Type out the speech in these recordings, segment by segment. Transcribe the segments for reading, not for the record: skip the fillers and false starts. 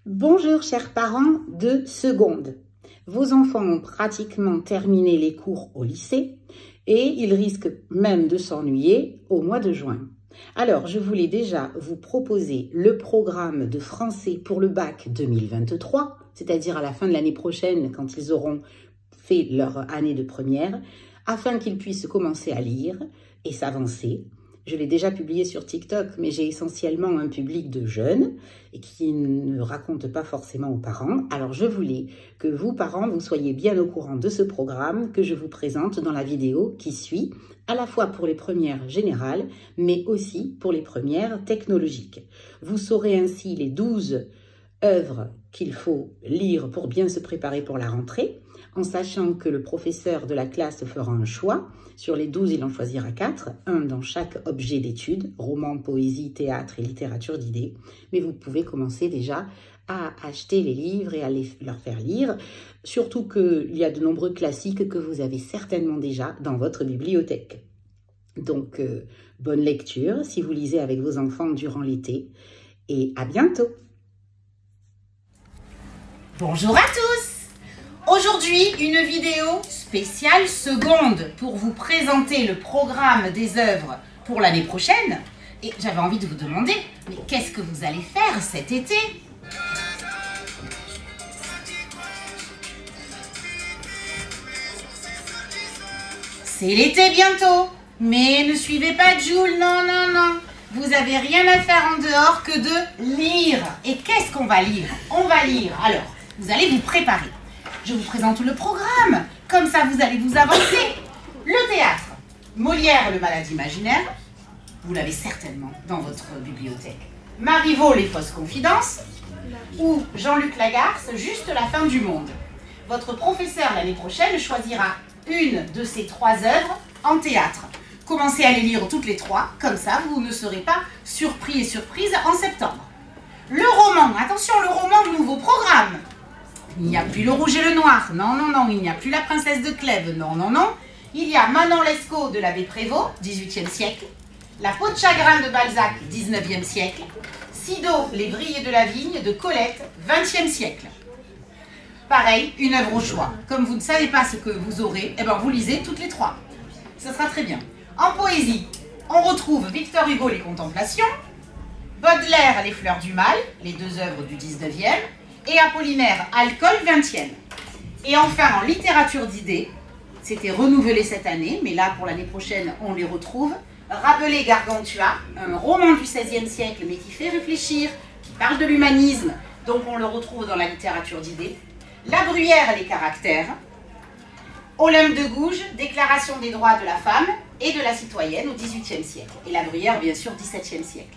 Bonjour chers parents de seconde. Vos enfants ont pratiquement terminé les cours au lycée et ils risquent même de s'ennuyer au mois de juin. Alors, je voulais déjà vous proposer le programme de français pour le bac 2023, c'est-à-dire à la fin de l'année prochaine quand ils auront fait leur année de première, afin qu'ils puissent commencer à lire et s'avancer. Je l'ai déjà publié sur TikTok, mais j'ai essentiellement un public de jeunes et qui ne racontent pas forcément aux parents. Alors je voulais que vous, parents, vous soyez bien au courant de ce programme que je vous présente dans la vidéo qui suit, à la fois pour les premières générales, mais aussi pour les premières technologiques. Vous saurez ainsi les 12 œuvres qu'il faut lire pour bien se préparer pour la rentrée, en sachant que le professeur de la classe fera un choix. Sur les 12, il en choisira 4, un dans chaque objet d'étude, roman, poésie, théâtre et littérature d'idées. Mais vous pouvez commencer déjà à acheter les livres et à leur faire lire, surtout qu'il y a de nombreux classiques que vous avez certainement déjà dans votre bibliothèque. Donc, bonne lecture si vous lisez avec vos enfants durant l'été, et à bientôt. Bonjour à tous! Aujourd'hui, une vidéo spéciale seconde pour vous présenter le programme des œuvres pour l'année prochaine. Et j'avais envie de vous demander, mais qu'est-ce que vous allez faire cet été? C'est l'été bientôt, mais ne suivez pas Jules, non, non, non. Vous n'avez rien à faire en dehors que de lire. Et qu'est-ce qu'on va lire? On va lire. Alors, vous allez vous préparer. Je vous présente le programme. Comme ça, vous allez vous avancer. Le théâtre. Molière, le malade imaginaire. Vous l'avez certainement dans votre bibliothèque. Marivaux, les fausses confidences. Ou Jean-Luc Lagarce, juste la fin du monde. Votre professeur l'année prochaine choisira une de ces 3 œuvres en théâtre. Commencez à les lire toutes les 3, comme ça vous ne serez pas surpris et surprise en septembre. Le roman, attention, le roman, nouveau programme. Il n'y a plus le rouge et le noir, non, non, non, il n'y a plus la princesse de Clèves, non, non, non. Il y a Manon Lescaut de l'abbé Prévost, 18e siècle. La peau de chagrin de Balzac, 19e siècle. Sido, les vrillés de la vigne de Colette, 20e siècle. Pareil, une œuvre au choix. Comme vous ne savez pas ce que vous aurez, eh ben vous lisez toutes les 3. Ce sera très bien. En poésie, on retrouve Victor Hugo, les Contemplations, Baudelaire, les Fleurs du Mal, les 2 œuvres du 19e, et Apollinaire, Alcool, 20e. Et enfin, en littérature d'idées, c'était renouvelé cette année, mais là, pour l'année prochaine, on les retrouve. Rabelais, Gargantua, un roman du XVIe siècle, mais qui fait réfléchir, qui parle de l'humanisme, donc on le retrouve dans la littérature d'idées. La Bruyère, les caractères. Olympe de Gouges, Déclaration des droits de la femme et de la citoyenne au XVIIIe siècle. Et la Bruyère, bien sûr, XVIIe siècle.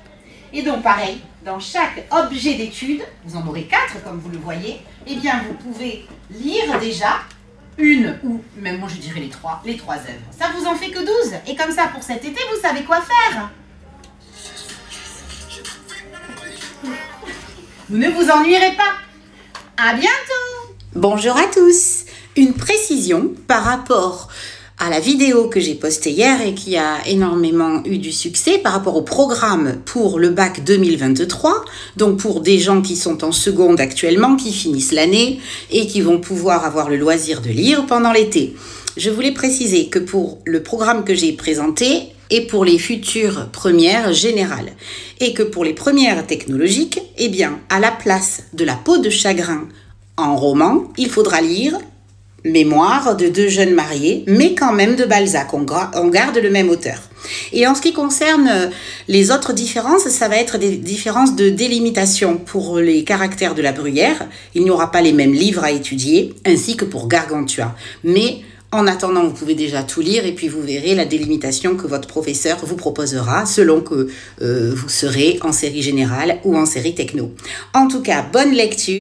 Et donc, pareil, dans chaque objet d'étude, vous en aurez 4, comme vous le voyez, eh bien, vous pouvez lire déjà une, ou même moi je dirais les 3 œuvres. Ça vous en fait que 12. Et comme ça, pour cet été, vous savez quoi faire. Vous ne vous ennuierez pas. À bientôt. Bonjour à tous. Une précision par rapport à la vidéo que j'ai postée hier et qui a énormément eu du succès par rapport au programme pour le bac 2023, donc pour des gens qui sont en seconde actuellement, qui finissent l'année et qui vont pouvoir avoir le loisir de lire pendant l'été. Je voulais préciser que pour le programme que j'ai présenté et pour les futures premières générales, et que pour les premières technologiques, eh bien, à la place de La peau de chagrin en roman, il faudra lire Mémoire de 2 jeunes mariés, mais quand même de Balzac, on garde le même auteur. Et en ce qui concerne les autres différences, ça va être des différences de délimitation. Pour les caractères de la Bruyère, il n'y aura pas les mêmes livres à étudier, ainsi que pour Gargantua. Mais en attendant, vous pouvez déjà tout lire et puis vous verrez la délimitation que votre professeur vous proposera selon que vous serez en série générale ou en série techno. En tout cas, bonne lecture.